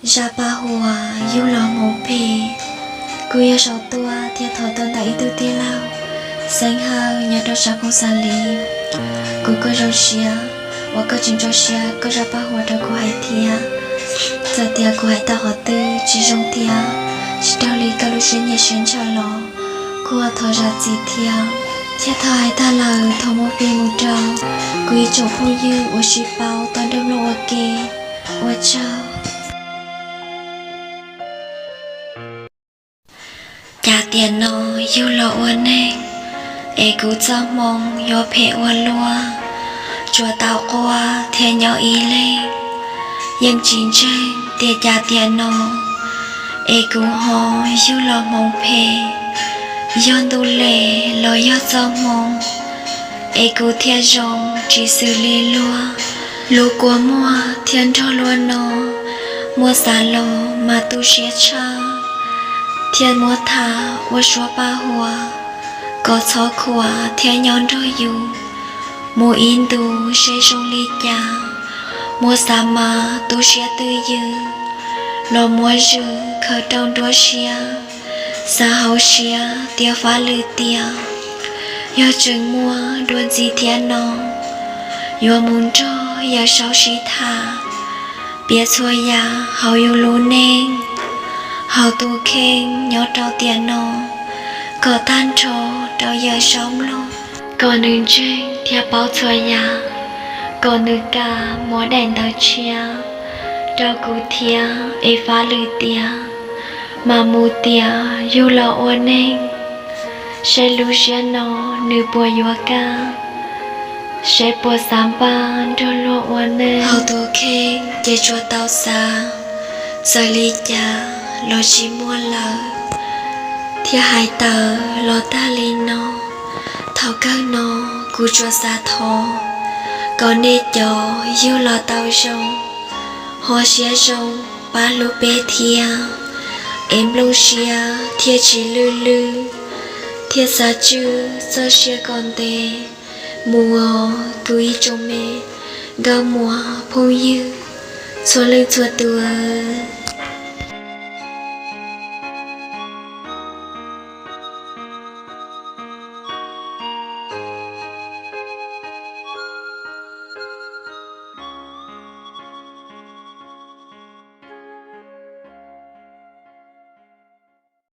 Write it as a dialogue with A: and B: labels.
A: ra ba hùa yêu lò mổ phê cô yêu sáu tua thiệt thọ tên tại tư tia lao xanh hao nhà đó sao không san lý cô có rau xia và có chuyện rau xia có ra ba hùa đó cô hay thia giờ tia cô hay ta họ tư chỉ rong tia chỉ đau lý cả lúc xuyên nhẹ xuyên cho lò cô thọ ra gì thia thiệt thọ hay ta là thọ một phê một trâu cô yêu chồng phu dư và suy bao toàn đông lô kê và chào cha tiền nó yêu lo uốn nè, cú cho mong yo phê uốn lúa, chùa tàu qua theo nhau ý lên, nhưng chín trên tiền cha tiền nó, cú họ yêu lo mong phê, yon tu lệ lo yo cho mong, cú theo rong chỉ xử lý lúa, lúa của mua thiên cho lúa nó, mua xả lô mà tu sửa cha. Thiên mua thả và xóa ba hùa có chó khua theo nhóm đôi dù mua in tu sẽ rung ly cha mua xa mà tu sẽ tư dư lo mua rư khởi trong đua xia xa hậu xia tiêu phá lư tiêu do chừng mua đuôn gì thiên nó do muốn cho do sáu sĩ thả biết xua ya hậu yêu lũ nên hậu tu khen nhớ trao tiền nó có tan trò trao giờ sống luôn có nương trên theo báo xua ya có nương cả mỗi đèn tàu chia trao cụ thia phá lư tia mà mù tia dù lo ôn nên sẽ lưu xe nó nữ bùa yoga ca sẽ bùa sám ban cho lo ôn nên hậu tu khen để cho tao xa giờ ly cha lo chỉ mua lợ thì hai tờ lo ta lên nó thao cơ nó cú cho xa thò còn nê cho yêu lo tao rong hoa xia rong ba lô bé thia em lông xia thia chỉ lư lư thia xa chư sơ xia còn tê mùa cúi trong mê gao mùa phong dư xua lưng xua tua